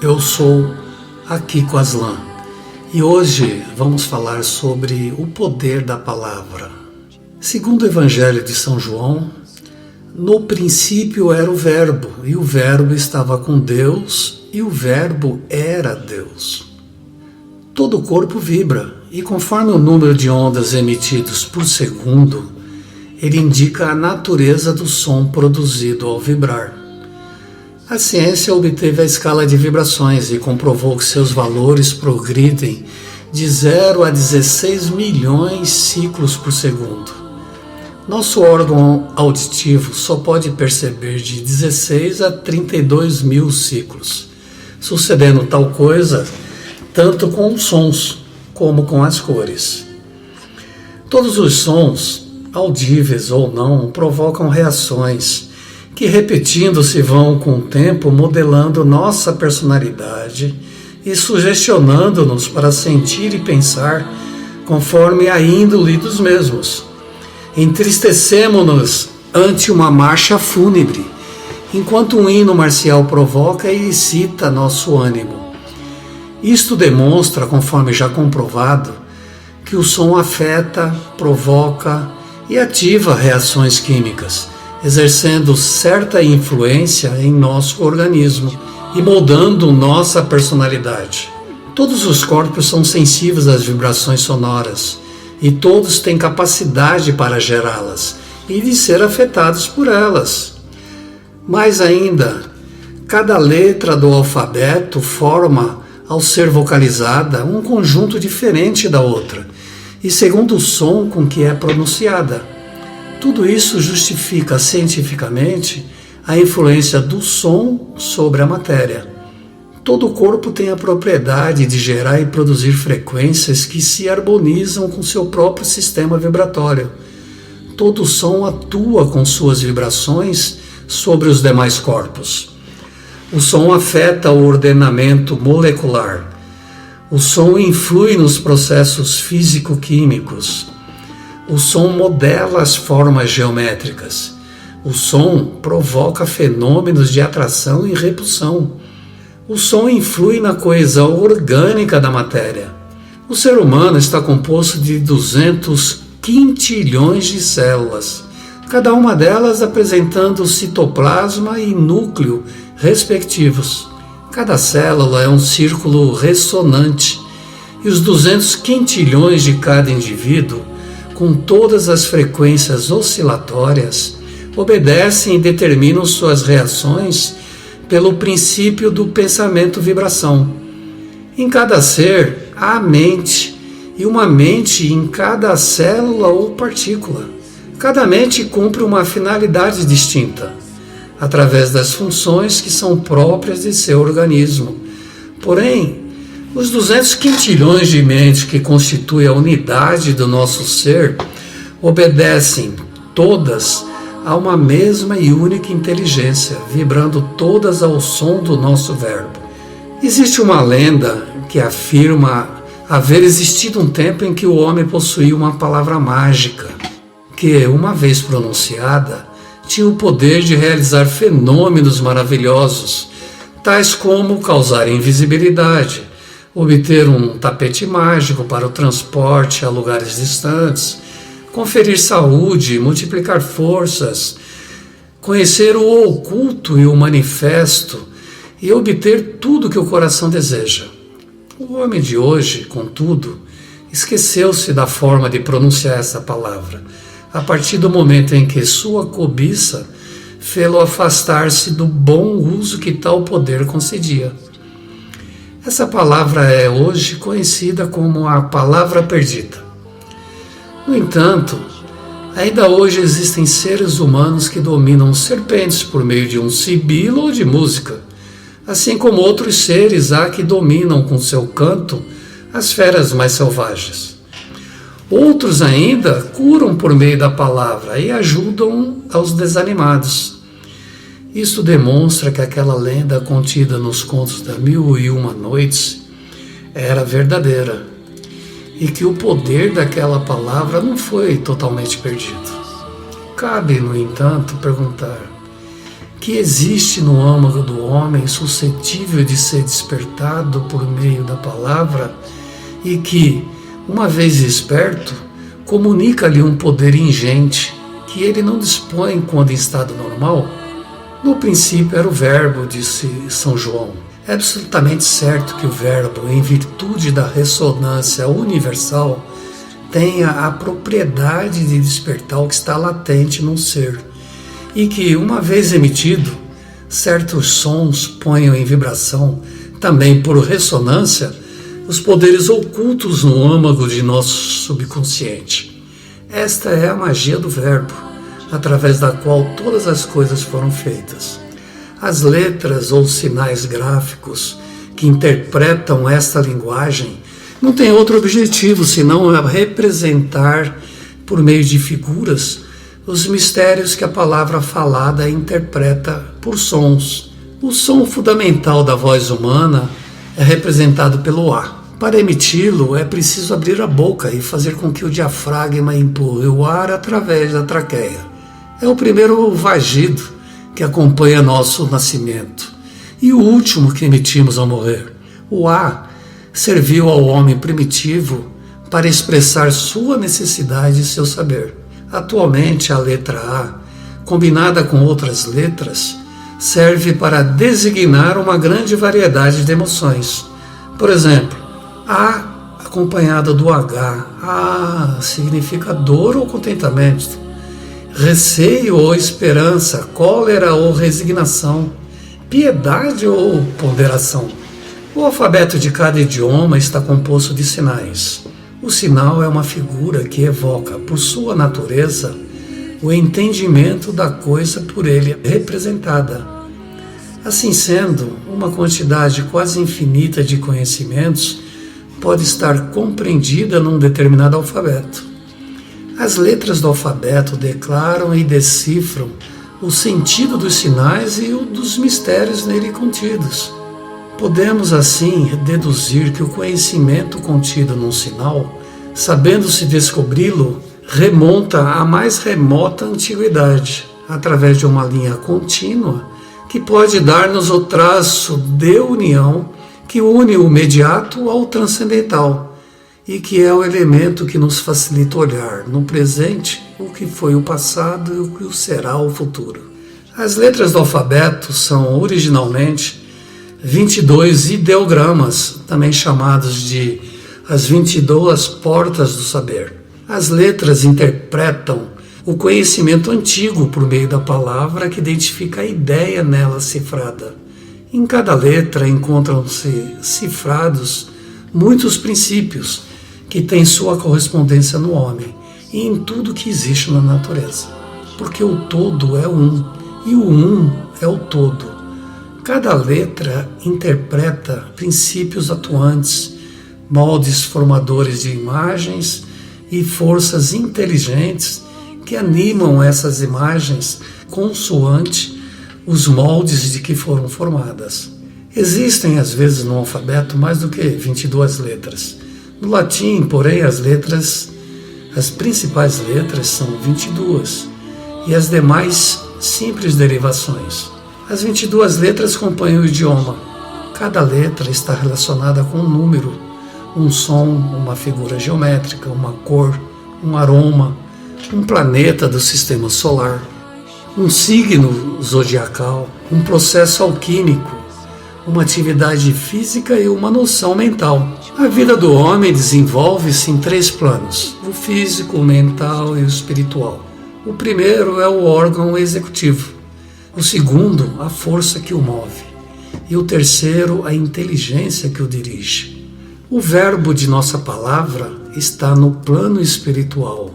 Eu sou Akiko Aslan e hoje vamos falar sobre o poder da palavra. Segundo o Evangelho de São João, no princípio era o Verbo, e o Verbo estava com Deus, e o Verbo era Deus. Todo o corpo vibra, e conforme o número de ondas emitidos por segundo, ele indica a natureza do som produzido ao vibrar. A ciência obteve a escala de vibrações e comprovou que seus valores progridem de 0 a 16 milhões ciclos por segundo. Nosso órgão auditivo só pode perceber de 16 a 32 mil ciclos, sucedendo tal coisa tanto com os sons como com as cores. Todos os sons, audíveis ou não, provocam reações que, repetindo-se, vão com o tempo modelando nossa personalidade e sugestionando-nos para sentir e pensar conforme a índole dos mesmos. Entristecemo-nos ante uma marcha fúnebre, enquanto um hino marcial provoca e excita nosso ânimo. Isto demonstra, conforme já comprovado, que o som afeta, provoca e ativa reações químicas, exercendo certa influência em nosso organismo e moldando nossa personalidade. Todos os corpos são sensíveis às vibrações sonoras e todos têm capacidade para gerá-las e de ser afetados por elas. Mais ainda, cada letra do alfabeto forma, ao ser vocalizada, um conjunto diferente da outra e segundo o som com que é pronunciada. Tudo isso justifica cientificamente a influência do som sobre a matéria. Todo o corpo tem a propriedade de gerar e produzir frequências que se harmonizam com seu próprio sistema vibratório. Todo som atua com suas vibrações sobre os demais corpos. O som afeta o ordenamento molecular. O som influi nos processos físico-químicos. O som modela as formas geométricas. O som provoca fenômenos de atração e repulsão. O som influi na coesão orgânica da matéria. O ser humano está composto de 200 quintilhões de células, cada uma delas apresentando citoplasma e núcleo respectivos. Cada célula é um círculo ressonante e os 200 quintilhões de cada indivíduo, com todas as frequências oscilatórias, obedecem e determinam suas reações pelo princípio do pensamento-vibração. Em cada ser há a mente, e uma mente em cada célula ou partícula. Cada mente cumpre uma finalidade distinta, através das funções que são próprias de seu organismo. Porém, os 200 quintilhões de mentes que constituem a unidade do nosso ser obedecem todas a uma mesma e única inteligência, vibrando todas ao som do nosso verbo. Existe uma lenda que afirma haver existido um tempo em que o homem possuía uma palavra mágica, que, uma vez pronunciada, tinha o poder de realizar fenômenos maravilhosos, tais como causar invisibilidade, obter um tapete mágico para o transporte a lugares distantes, conferir saúde, multiplicar forças, conhecer o oculto e o manifesto e obter tudo que o coração deseja. O homem de hoje, contudo, esqueceu-se da forma de pronunciar essa palavra, a partir do momento em que sua cobiça fê-lo afastar-se do bom uso que tal poder concedia. Essa palavra é hoje conhecida como a palavra perdida. No entanto, ainda hoje existem seres humanos que dominam serpentes por meio de um sibilo ou de música, assim como outros seres há que dominam com seu canto as feras mais selvagens. Outros ainda curam por meio da palavra e ajudam aos desanimados. Isso demonstra que aquela lenda contida nos contos da Mil e Uma Noites era verdadeira e que o poder daquela palavra não foi totalmente perdido. Cabe, no entanto, perguntar: que existe no âmago do homem suscetível de ser despertado por meio da palavra e que, uma vez esperto, comunica-lhe um poder ingente que ele não dispõe quando em estado normal? No princípio era o Verbo, disse São João. É absolutamente certo que o Verbo, em virtude da ressonância universal, tenha a propriedade de despertar o que está latente num ser, e que, uma vez emitido, certos sons ponham em vibração, também por ressonância, os poderes ocultos no âmago de nosso subconsciente. Esta é a magia do Verbo, através da qual todas as coisas foram feitas. As letras ou sinais gráficos que interpretam esta linguagem não têm outro objetivo senão representar, por meio de figuras, os mistérios que a palavra falada interpreta por sons. O som fundamental da voz humana é representado pelo A. Para emiti-lo, é preciso abrir a boca e fazer com que o diafragma empurre o ar através da traqueia. É o primeiro vagido que acompanha nosso nascimento e o último que emitimos ao morrer. O A serviu ao homem primitivo para expressar sua necessidade e seu saber. Atualmente, a letra A, combinada com outras letras, serve para designar uma grande variedade de emoções. Por exemplo, A acompanhada do H. A significa dor ou contentamento, receio ou esperança, cólera ou resignação, piedade ou ponderação. O alfabeto de cada idioma está composto de sinais. O sinal é uma figura que evoca, por sua natureza, o entendimento da coisa por ele representada. Assim sendo, uma quantidade quase infinita de conhecimentos pode estar compreendida num determinado alfabeto. As letras do alfabeto declaram e decifram o sentido dos sinais e o dos mistérios nele contidos. Podemos, assim, deduzir que o conhecimento contido num sinal, sabendo-se descobri-lo, remonta à mais remota antiguidade, através de uma linha contínua que pode dar-nos o traço de união que une o imediato ao transcendental e que é o elemento que nos facilita olhar no presente o que foi o passado e o que será o futuro. As letras do alfabeto são originalmente 22 ideogramas, também chamados de as 22 portas do saber. As letras interpretam o conhecimento antigo por meio da palavra que identifica a ideia nela cifrada. Em cada letra encontram-se cifrados muitos princípios que têm sua correspondência no homem e em tudo que existe na natureza. Porque o todo é um e o um é o todo. Cada letra interpreta princípios atuantes, moldes formadores de imagens e forças inteligentes que animam essas imagens consoante os moldes de que foram formadas. Existem, às vezes, no alfabeto mais do que 22 letras. No latim, porém, as principais letras são 22 e as demais simples derivações. As 22 letras compõem o idioma. Cada letra está relacionada com um número, um som, uma figura geométrica, uma cor, um aroma, um planeta do sistema solar, um signo zodiacal, um processo alquímico, uma atividade física e uma noção mental. A vida do homem desenvolve-se em 3 planos: o físico, o mental e o espiritual. O primeiro é o órgão executivo. O segundo, a força que o move. E o terceiro, a inteligência que o dirige. O verbo de nossa palavra está no plano espiritual.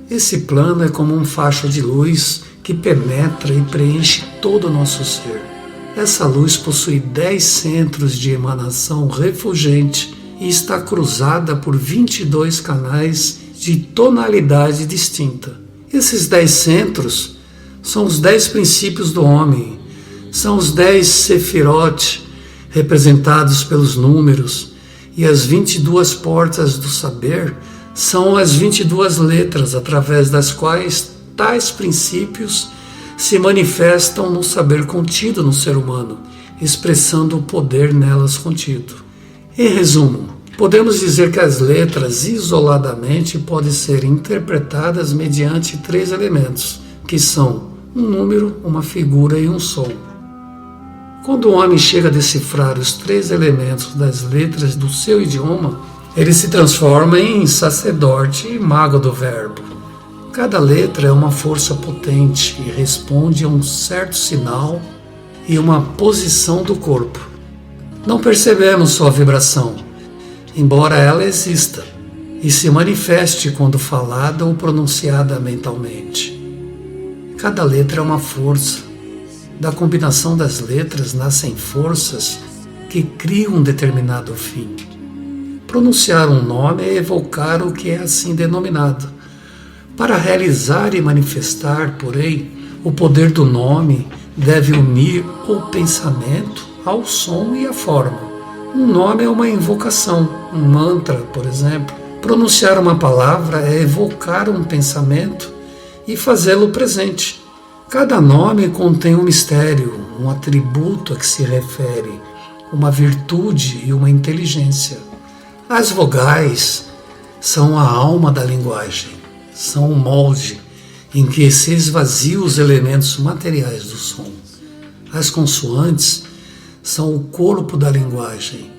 Esse plano é como um facho de luz que penetra e preenche todo o nosso ser. Essa luz possui 10 centros de emanação refulgente e está cruzada por 22 canais de tonalidade distinta. Esses 10 centros são os 10 princípios do homem, são os 10 sefirot, representados pelos números, e as 22 portas do saber são as 22 letras através das quais tais princípios se manifestam no saber contido no ser humano, expressando o poder nelas contido. Em resumo, podemos dizer que as letras isoladamente podem ser interpretadas mediante 3 elementos, que são um número, uma figura e um som. Quando o homem chega a decifrar os 3 elementos das letras do seu idioma, ele se transforma em sacerdote e mago do verbo. Cada letra é uma força potente e responde a um certo sinal e uma posição do corpo. Não percebemos sua vibração, embora ela exista e se manifeste quando falada ou pronunciada mentalmente. Cada letra é uma força. Da combinação das letras nascem forças que criam um determinado fim. Pronunciar um nome é evocar o que é assim denominado. Para realizar e manifestar, porém, o poder do nome deve unir o pensamento ao som e à forma. Um nome é uma invocação, um mantra, por exemplo. Pronunciar uma palavra é evocar um pensamento e fazê-lo presente. Cada nome contém um mistério, um atributo a que se refere, uma virtude e uma inteligência. As vogais são a alma da linguagem, são o molde em que se esvaziam os elementos materiais do som. As consoantes são o corpo da linguagem.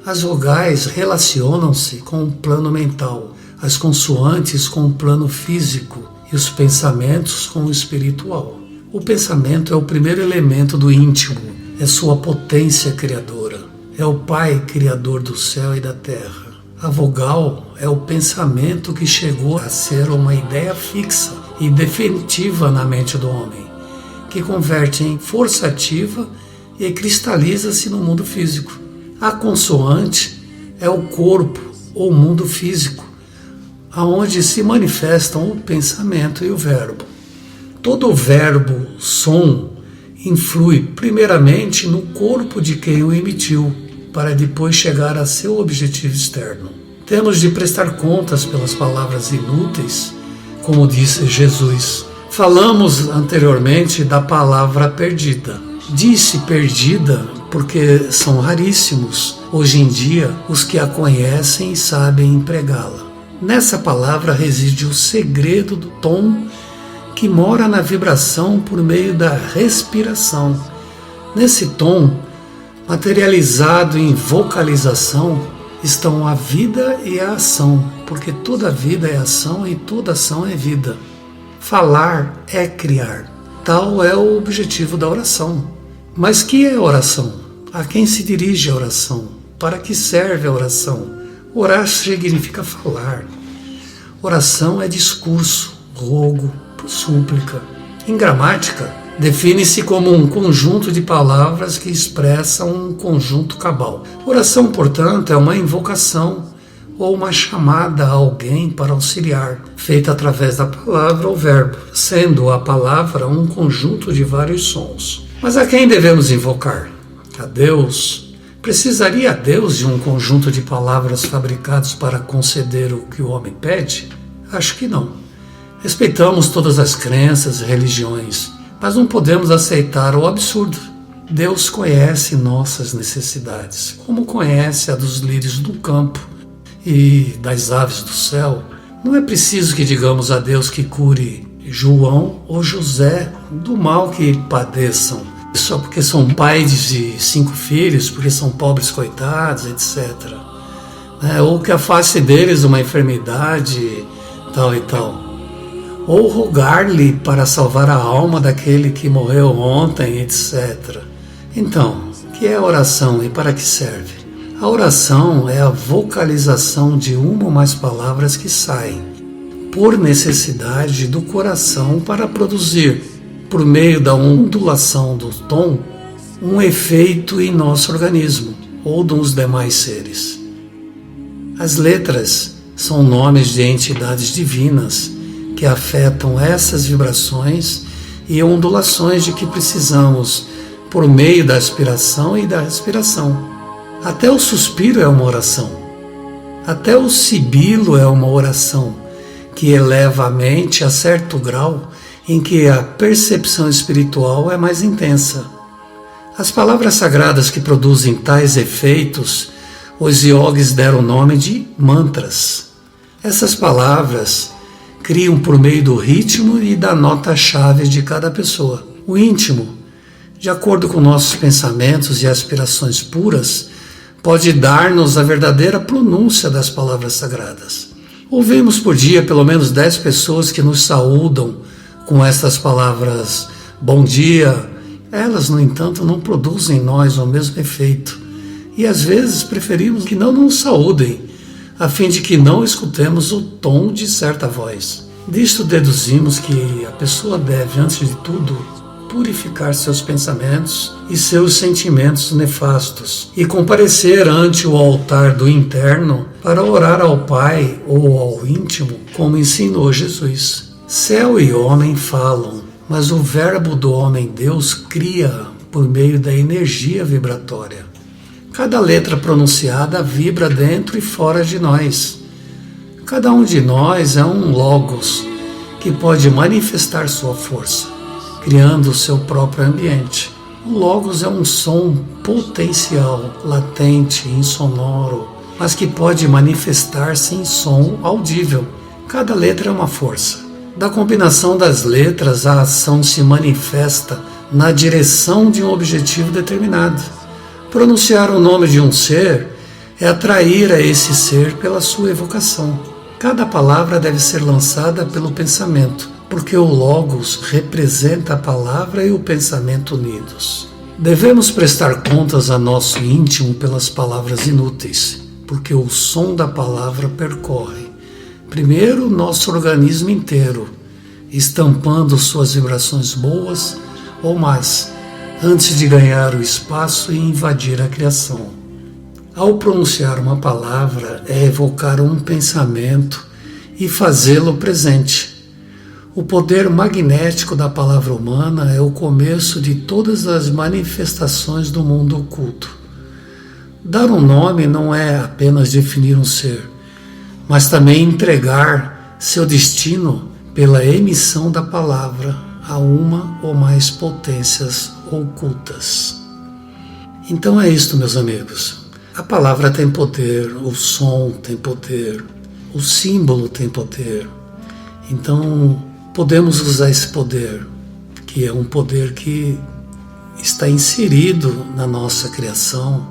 As vogais relacionam-se com o plano mental, as consoantes com o plano físico e os pensamentos com o espiritual. O pensamento é o primeiro elemento do íntimo, é sua potência criadora, é o Pai criador do céu e da terra. A vogal é o pensamento que chegou a ser uma ideia fixa e definitiva na mente do homem, que converte em força ativa e cristaliza-se no mundo físico. A consoante é o corpo ou mundo físico, aonde se manifestam o pensamento e o verbo. Todo verbo, som, influi primeiramente no corpo de quem o emitiu, para depois chegar a seu objetivo externo. Temos de prestar contas pelas palavras inúteis, como disse Jesus. Falamos anteriormente da palavra perdida. Disse perdida porque são raríssimos, hoje em dia, os que a conhecem e sabem empregá-la. Nessa palavra reside o segredo do tom que mora na vibração por meio da respiração. Nesse tom, materializado em vocalização, estão a vida e a ação, porque toda vida é ação e toda ação é vida. Falar é criar. Tal é o objetivo da oração. Mas que é oração? A quem se dirige a oração? Para que serve a oração? Orar significa falar. Oração é discurso, rogo, súplica. Em gramática, define-se como um conjunto de palavras que expressam um conjunto cabal. Oração, portanto, é uma invocação ou uma chamada a alguém para auxiliar, feita através da palavra ou verbo, sendo a palavra um conjunto de vários sons. Mas a quem devemos invocar? A Deus? Precisaria Deus de um conjunto de palavras fabricados para conceder o que o homem pede? Acho que não. Respeitamos todas as crenças e religiões, mas não podemos aceitar o absurdo. Deus conhece nossas necessidades, como conhece a dos lírios do campo e das aves do céu. Não é preciso que digamos a Deus que cure João ou José do mal que padeçam, só porque são pais de 5 filhos, porque são pobres coitados, etc. Ou que afaste deles uma enfermidade, tal e tal. Ou rogar-lhe para salvar a alma daquele que morreu ontem, etc. Então, o que é oração e para que serve? A oração é a vocalização de uma ou mais palavras que saem, por necessidade do coração, para produzir, por meio da ondulação do tom, um efeito em nosso organismo ou dos demais seres. As letras são nomes de entidades divinas que afetam essas vibrações e ondulações de que precisamos por meio da aspiração e da respiração. Até o suspiro é uma oração. Até o sibilo é uma oração que eleva a mente a certo grau em que a percepção espiritual é mais intensa. As palavras sagradas que produzem tais efeitos, os yogis deram o nome de mantras. Essas palavras criam por meio do ritmo e da nota-chave de cada pessoa. O íntimo, de acordo com nossos pensamentos e aspirações puras, pode dar-nos a verdadeira pronúncia das palavras sagradas. Ouvimos por dia pelo menos 10 pessoas que nos saúdam com estas palavras bom dia. Elas, no entanto, não produzem em nós o mesmo efeito e às vezes preferimos que não nos saúdem, a fim de que não escutemos o tom de certa voz. Disto deduzimos que a pessoa deve, antes de tudo, purificar seus pensamentos e seus sentimentos nefastos e comparecer ante o altar do interno para orar ao Pai ou ao íntimo, como ensinou Jesus. Céu e homem falam, mas o verbo do homem Deus cria por meio da energia vibratória. Cada letra pronunciada vibra dentro e fora de nós. Cada um de nós é um logos que pode manifestar sua força, criando o seu próprio ambiente. O logos é um som potencial, latente, insonoro, mas que pode manifestar-se em som audível. Cada letra é uma força. Da combinação das letras, a ação se manifesta na direção de um objetivo determinado. Pronunciar o nome de um ser é atrair a esse ser pela sua evocação. Cada palavra deve ser lançada pelo pensamento, porque o Logos representa a palavra e o pensamento unidos. Devemos prestar contas a nosso íntimo pelas palavras inúteis, porque o som da palavra percorre primeiro o nosso organismo inteiro, estampando suas vibrações boas ou más, antes de ganhar o espaço e invadir a criação. Ao pronunciar uma palavra é evocar um pensamento e fazê-lo presente. O poder magnético da palavra humana é o começo de todas as manifestações do mundo oculto. Dar um nome não é apenas definir um ser, mas também entregar seu destino pela emissão da palavra a uma ou mais potências ocultas. Então é isto, meus amigos. A palavra tem poder, o som tem poder, o símbolo tem poder. Então podemos usar esse poder, que é um poder que está inserido na nossa criação,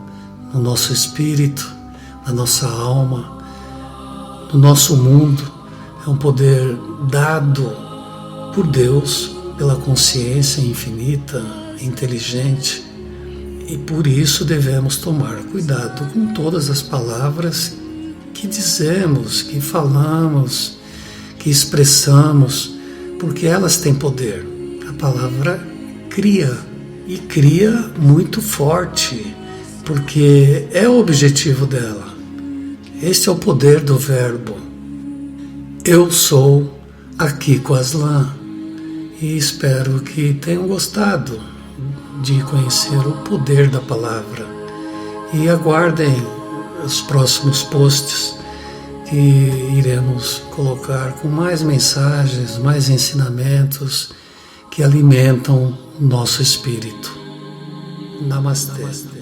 no nosso espírito, na nossa alma, no nosso mundo. É um poder dado por Deus, pela consciência infinita, inteligente, e por isso devemos tomar cuidado com todas as palavras que dizemos, que falamos, que expressamos, porque elas têm poder. A palavra cria, e cria muito forte, porque é o objetivo dela. Este é o poder do verbo. Eu sou aqui com Aslan, e espero que tenham gostado de conhecer o poder da palavra. E aguardem os próximos posts que iremos colocar com mais mensagens, mais ensinamentos que alimentam o nosso espírito. Namastê.